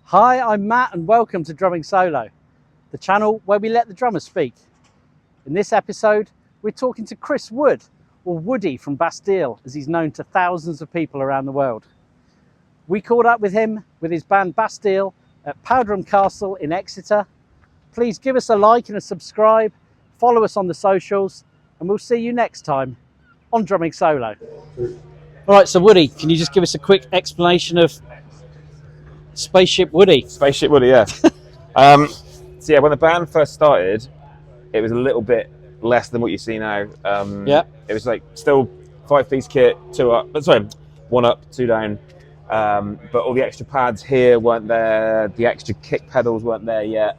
Hi, I'm Matt and welcome to Drumming Solo, the channel where we let the drummer speak. In this episode, we're talking to Chris Wood, or Woody from Bastille, as he's known to thousands of people around the world. We caught up with him with his band Bastille at Powderham Castle in Exeter. Please give us a like and a subscribe, follow us on the socials, and we'll see you next time on Drumming Solo. All right, so Woody, can you just give us a quick explanation of Spaceship Woody? Spaceship Woody, yeah. So yeah, when the band first started, it was a little bit less than what you see now. It was like still 5-piece kit, 1 up, 2 down. But all the extra pads here weren't there. The extra kick pedals weren't there yet.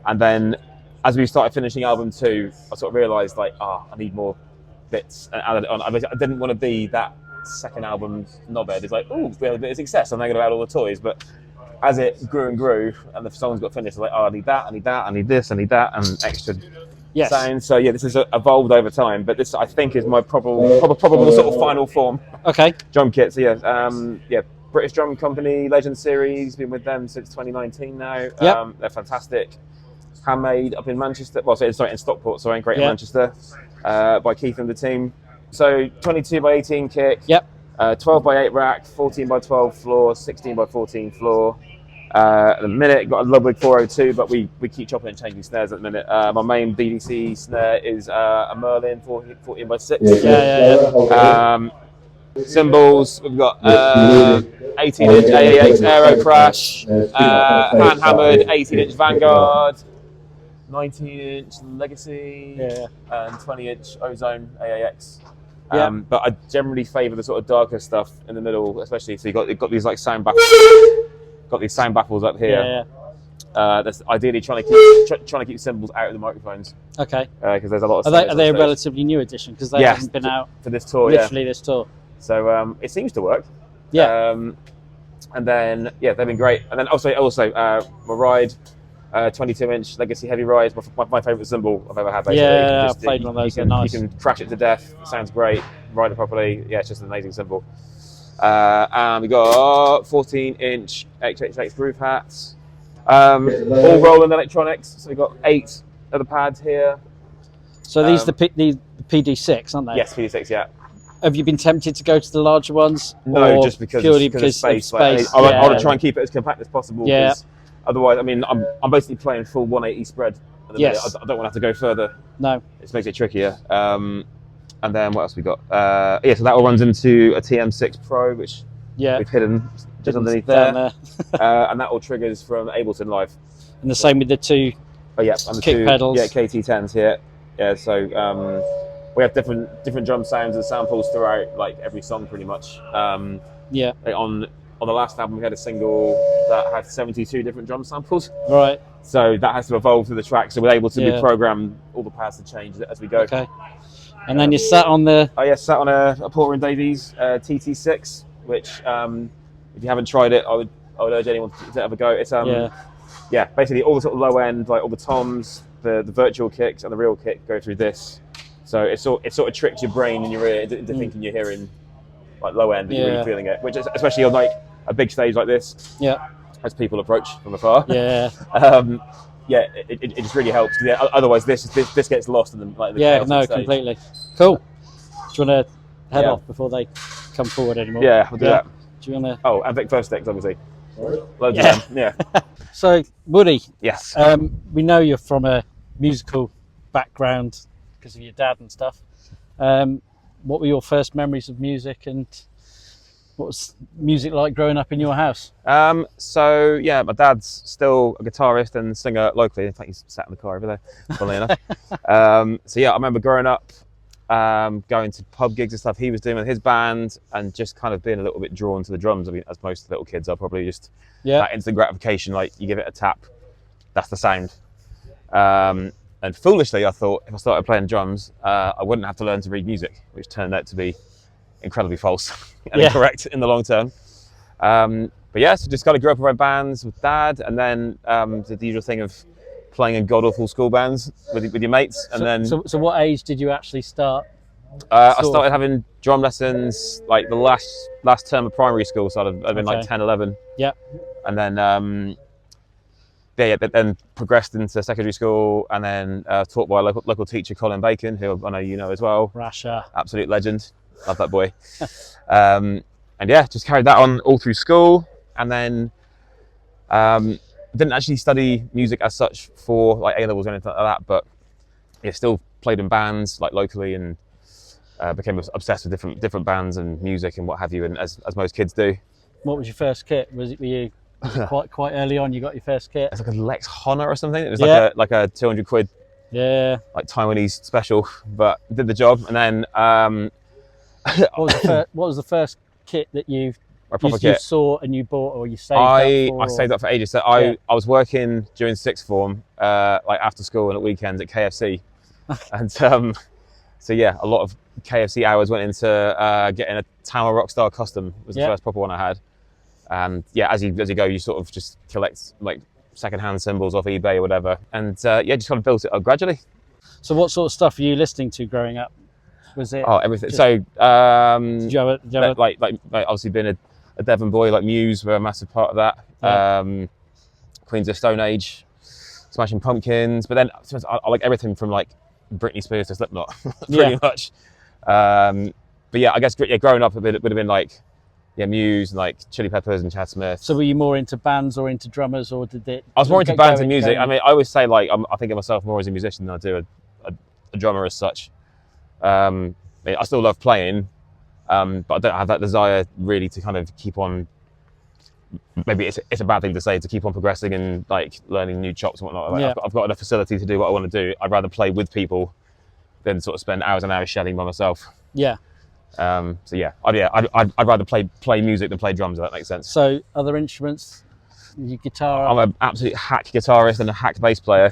And then as we started finishing album 2, I sort of realised I need more bits and added it on. I didn't want to be that second album's knobhead. It's like, oh, we had a bit of success, I'm now going to add all the toys. But as it grew and grew, and the songs got finished, I was like, I need that, I need that, I need this, I need that, and extra sounds. So yeah, this has evolved over time, but this I think is my probable sort of final form. Okay. Drum kit. So yeah, British Drum Company Legend Series. Been with them since 2019 now. Yep. They're fantastic. Handmade up in Manchester. Well, in Stockport. Sorry, in Greater Manchester, by Keith and the team. So 22x18 kick. Yep. 12x8 rack, 14x12 floor, 16x14 floor. At the minute, got a Ludwig 402, but we keep chopping and changing snares at the minute. My main BDC snare is a Merlin 14x6. Yeah. Cymbals, we've got 18-inch AAX Aero Crash, hand-hammered 18-inch Vanguard, 19-inch Legacy, and 20-inch Ozone AAX. But I generally favour the sort of darker stuff in the middle, especially. So you've got these like sound baffles. Got these sound baffles up here. That's ideally trying to keep cymbals out of the microphones. Okay. Because there's a lot of. Are they a relatively new addition? Because they haven't been out for this tour. Literally this tour. So it seems to work. Yeah. And then they've been great. And then also my ride. 22-inch Legacy Heavy Ride, my favourite cymbal I've ever had. Basically. Yeah, I've played one of those. They're nice. You can crash it to death. It sounds great. Ride it properly. Yeah, it's just an amazing cymbal. And we got 14-inch XXX groove hats. All Roland electronics. So we got 8 of the pads here. So these the PD6, aren't they? Yes, PD6. Yeah. Have you been tempted to go to the larger ones? No, just because of space. I want to try and keep it as compact as possible. Yeah. Otherwise, I mean, I'm basically playing full 180 spread at the minute. I don't want to have to go further. No. It makes it trickier. And then what else we got? So that all runs into a TM6 Pro, which we've hidden just underneath there. And that all triggers from Ableton Live. And the same with the 2 kick pedals. Yeah, KT10s here. Yeah, so we have different drum sounds and samples throughout, like every song pretty much. On the last album, we had a single that had 72 different drum samples. Right. So that has to evolve through the track. So we're able to reprogram all the pads to change as we go. Okay. And then you sat on the... sat on a Porter & Davies TT6, which if you haven't tried it, I would urge anyone to have a go. It's basically all the sort of low end, like all the toms, the virtual kicks and the real kick go through this. So it sort of tricks your brain and your ear into thinking you're hearing like low end, and you're really feeling it, which is especially on like a big stage like this. Yeah. As people approach from afar. Yeah. It just really helps. Otherwise, this gets lost in the completely. Cool. Do you want to head off before they come forward anymore? Yeah, we'll do that. Do you want to? Oh, and Vic First Sticks, obviously. Loads of them. Yeah. So, Woody. Yes. We know you're from a musical background because of your dad and stuff. What were your first memories of music, and what was music like growing up in your house? My dad's still a guitarist and singer locally. In fact, he's sat in the car over there, funnily enough. I remember growing up, going to pub gigs and stuff he was doing with his band, and just kind of being a little bit drawn to the drums. I mean, as most little kids are, probably just that instant gratification, like you give it a tap, that's the sound. And foolishly, I thought if I started playing drums, I wouldn't have to learn to read music, which turned out to be incredibly false and incorrect in the long term. So just kind of grew up around bands with dad, and then did the usual thing of playing in god-awful school bands with your mates. And so what age did you actually start? I started having drum lessons like the last term of primary school, so I'd been like 10, 11. Yeah. And then but then progressed into secondary school, and then taught by a local teacher, Colin Bacon, who I know you know as well. Rasher. Absolute legend. Love that boy. And yeah, just carried that on all through school, and then didn't actually study music as such for like A-levels or anything like that, but yeah, still played in bands like locally, and became obsessed with different bands and music and what have you, and as most kids do. What was your first kit? Was it quite early on you got your first kit? It's like a Lex Honor or something. It was like a 200 quid, like Taiwanese special, but did the job. And then what was the first kit that you saw and you bought, or you saved up for? I saved up for ages. So I was working during sixth form, like after school and at weekends at KFC, and so yeah, a lot of KFC hours went into getting a Tama Rockstar Custom. Was the first proper one I had. And yeah, as you go, you sort of just collect like secondhand cymbals off eBay or whatever, and yeah, just kind of built it up gradually. So what sort of stuff were you listening to growing up? Was it everything? Just, so did you have like obviously being a Devon boy, like Muse were a massive part of that. Queens of Stone Age, Smashing Pumpkins, but then I like everything from like Britney Spears to Slipknot, pretty much. But yeah, I guess growing up it would have been like Muse and like Chili Peppers and Chad Smith. So were you more into bands or into drummers, or did it? I was more into bands and music. I mean, I always say like I think of myself more as a musician than I do a drummer as such. I still love playing, but I don't have that desire really to kind of keep on. Maybe it's a bad thing to say, to keep on progressing and like learning new chops and whatnot. Like, I've got enough facility to do what I want to do. I'd rather play with people than sort of spend hours and hours shelling by myself. Yeah. So yeah, I'd rather play music than play drums, if that makes sense. So other instruments, your guitar? I'm an absolute hack guitarist and a hack bass player.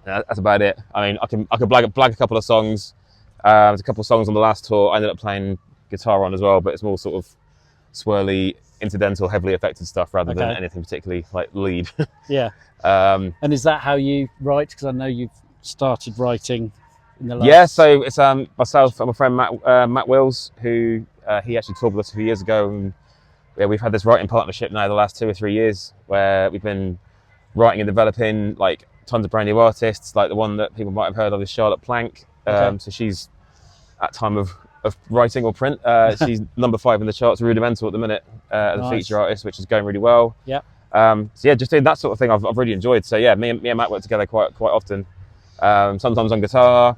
That's about it. I mean, I can blag a couple of songs. There's a couple of songs on the last tour I ended up playing guitar on as well, but it's more sort of swirly, incidental, heavily affected stuff rather than anything particularly like lead. Yeah. And is that how you write? Because I know you've started writing in the last... Yeah, so it's myself and my friend Matt Wills, who he actually toured with us a few years ago, and yeah, we've had this writing partnership now the last 2 or 3 years where we've been writing and developing like tons of brand new artists. Like the one that people might have heard of is Charlotte Plank. So she's at time of writing or print, she's number 5 in the charts, Rudimental at the minute, as a feature artist, which is going really well. Yeah. So yeah, just doing that sort of thing I've really enjoyed. So yeah, me and Matt work together quite often. Sometimes on guitar,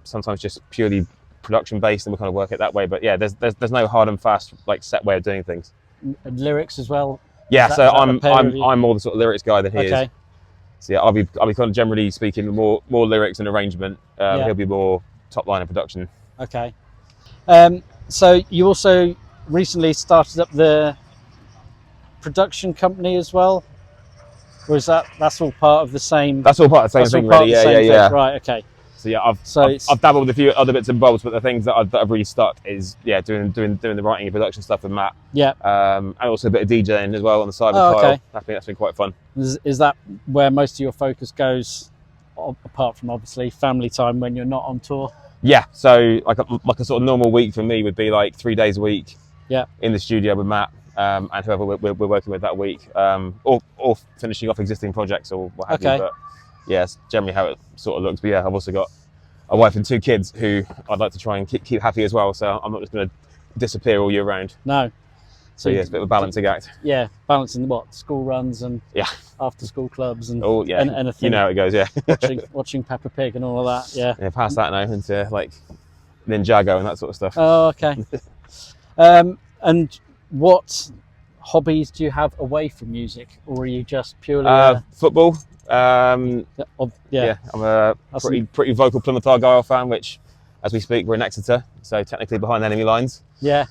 sometimes just purely production based, and we kind of work it that way. But yeah, there's no hard and fast like set way of doing things. And lyrics as well. Yeah, so I'm more the sort of lyrics guy than he is. So yeah, I'll be kind of generally speaking more lyrics and arrangement. He'll be more top line and production. Okay. So you also recently started up the production company as well, or is that's all part of the same? That's all part of the same thing, really. Yeah. Right. Okay. So yeah, I've dabbled with a few other bits and bobs, but the things that I've really stuck is doing the writing and production stuff with Matt. Yeah. And also a bit of DJing as well on the side with Kyle. Okay. That's been quite fun. Is that where most of your focus goes, apart from obviously family time when you're not on tour? Yeah. So like a sort of normal week for me would be like 3 days a week. Yeah. In the studio with Matt and whoever we're working with that week, or finishing off existing projects or what have you. But yeah, it's generally how it sort of looks. But yeah, I've also got a wife and 2 kids who I'd like to try and keep happy as well. So I'm not just going to disappear all year round. No. So yeah, it's a bit of a balancing act. Yeah, balancing school runs and after school clubs and anything. You know how it goes, yeah. watching Peppa Pig and all of that, yeah. Yeah, past that now into like Ninjago and that sort of stuff. Oh, okay. And what hobbies do you have away from music, or are you just purely football? I'm a pretty vocal Plymouth Argyle fan, which, as we speak, we're in Exeter, so technically behind enemy lines. Yeah.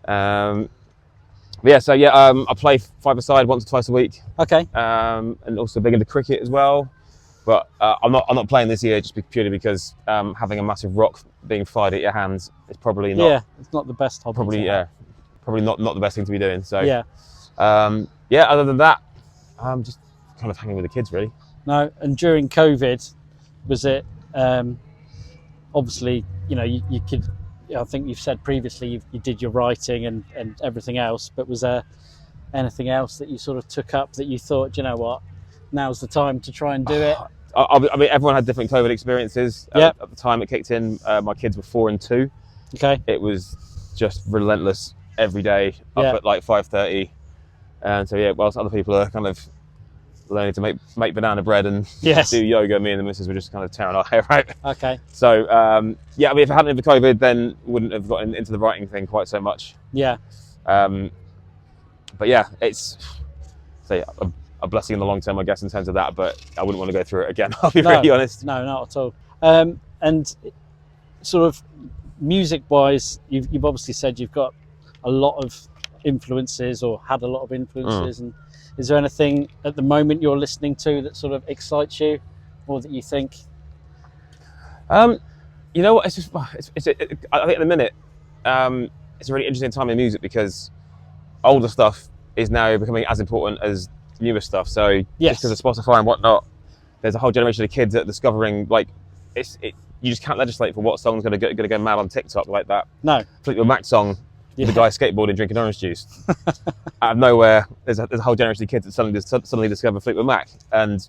I play 5-a-side once or twice a week. Okay. And also big into cricket as well, but I'm not playing this year just purely because having a massive rock being fired at your hands is probably not. Yeah, it's not the best hobby. Probably not the best thing to be doing. So yeah. Other than that, I'm just kind of hanging with the kids really. No, and during COVID, was it obviously you could. I think you've said previously you did your writing and everything else, but was there anything else that you sort of took up that you thought, you know what, now's the time to try and do it? I mean, everyone had different COVID experiences. Yep. At the time it kicked in, my kids were 4 and 2. Okay. It was just relentless every day, up at like 5:30. And so, yeah, whilst other people are kind of learning to make banana bread and do yoga, me and the missus were just kind of tearing our hair out. Okay. So, yeah, I mean, if it hadn't been for COVID, then wouldn't have gotten into the writing thing quite so much. Yeah. But yeah, it's a blessing in the long term, I guess, in terms of that, but I wouldn't want to go through it again, I'll be really honest. No, not at all. And sort of music-wise, you've obviously said you've got a lot of influences or had a lot of influences. And is there anything at the moment you're listening to that sort of excites you or that you think? You know what, I think at the minute, it's a really interesting time in music because older stuff is now becoming as important as newer stuff. So just because of Spotify and whatnot, there's a whole generation of kids that are discovering, like, you just can't legislate for what song's going to go mad on TikTok like that. No. Fleetwood Mac song, the guy skateboarding, drinking orange juice. Out of nowhere, there's a whole generation of kids that suddenly discover Fleetwood Mac. And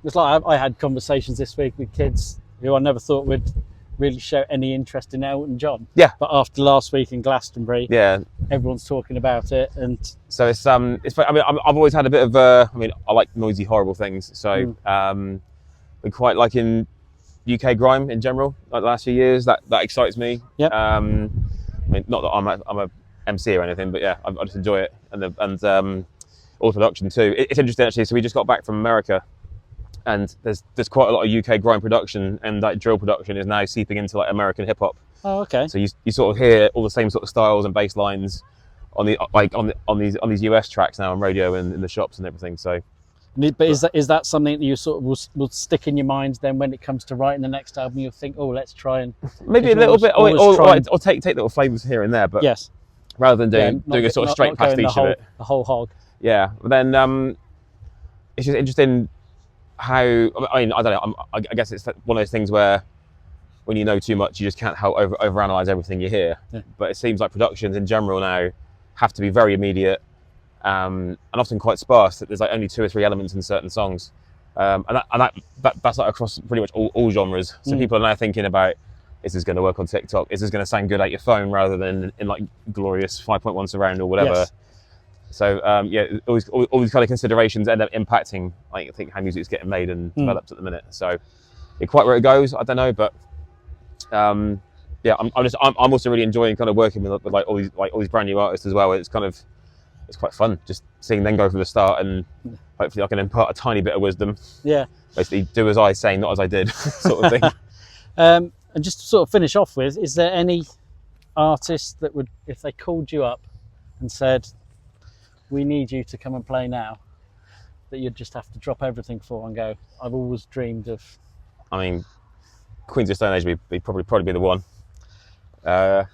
it's like I had conversations this week with kids who I never thought would really show any interest in Elton John. Yeah. But after last week in Glastonbury, everyone's talking about it, and so it's I mean, I've always had a bit of I like noisy, horrible things. So we quite like in UK grime in general, like the last few years. That excites me. Yeah. I mean, not that I'm a MC or anything, but yeah, I just enjoy it, and all the production too. It's interesting actually. So we just got back from America. And there's quite a lot of UK grime production, and like drill production is now seeping into like American hip hop. Oh, okay. So you sort of hear all the same sort of styles and bass lines on these US tracks now on radio and in the shops and everything. So, but is that something that you sort of will stick in your mind then when it comes to writing the next album? You'll think, oh, let's try and maybe a little bit, or take little flavors here and there, but rather than doing a sort of straight pastiche of it, the whole hog. Yeah, but then it's just interesting. How I mean, I don't know. I guess it's one of those things where when you know too much, you just can't help overanalyze everything you hear. Yeah. But it seems like productions in general now have to be very immediate and often quite sparse. That there's like only 2 or 3 elements in certain songs, and that's like across pretty much all genres. So people are now thinking about, is this going to work on TikTok? Is this going to sound good at your phone rather than in like glorious 5.1 surround or whatever? Yes. So yeah, all these kind of considerations end up impacting, I think, how music's getting made and developed at the minute. So, quite where it goes, I don't know, but yeah, I'm also really enjoying kind of working with like all these brand new artists as well. It's quite fun just seeing them go from the start, and hopefully I can impart a tiny bit of wisdom. Yeah. Basically, do as I say, not as I did, sort of thing. And just to sort of finish off with, is there any artist that would, if they called you up and said, we need you to come and play now, that you'd just have to drop everything for and go, I've always dreamed of? I mean, Queens of Stone Age would probably be the one. Did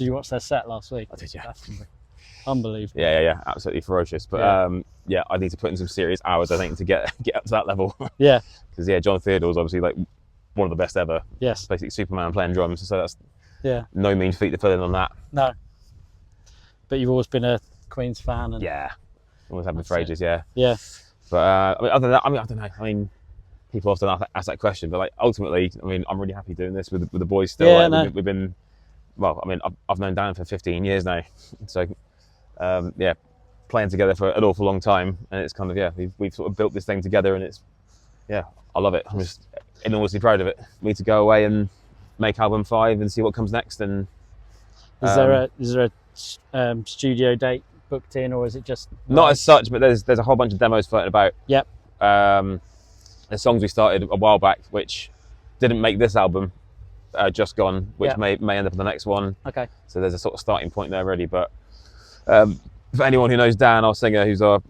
you watch their set last week? I did, yeah. Unbelievable. Yeah, absolutely ferocious. But yeah, I need to put in some serious hours, I think, to get up to that level. Yeah. Because John Theodore's obviously like one of the best ever. Yes. Basically Superman playing drums, so that's no mean feat to fill in on that. No. But you've always been a Queen's fan, and always have been for ages. Yeah. But I mean, other than that, I don't know. I mean, people often ask that question, but like ultimately, I mean, I'm really happy doing this with the boys still. Yeah, like, we've been, well, I mean, I've known Dan for 15 years now, so yeah, playing together for an awful long time, and it's kind of we've sort of built this thing together, and it's I love it. I'm just enormously proud of it. We need to go away and make album 5 and see what comes next. And is there a studio date booked in, or is it just not as such? But there's a whole bunch of demos floating about. Yep. The songs we started a while back, which didn't make this album, Just Gone, which may end up in the next one. Okay. So there's a sort of starting point there already. But for anyone who knows Dan, our singer, who's our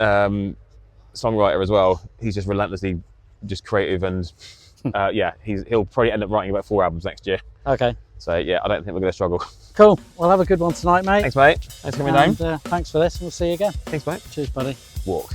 songwriter as well, he's just relentlessly just creative, and he'll probably end up writing about 4 albums next year. Okay. So yeah, I don't think we're going to struggle. Cool. Well, have a good one tonight, mate. Thanks, mate. Thanks for coming down. Thanks for this. We'll see you again. Thanks, mate. Cheers, buddy. Walk.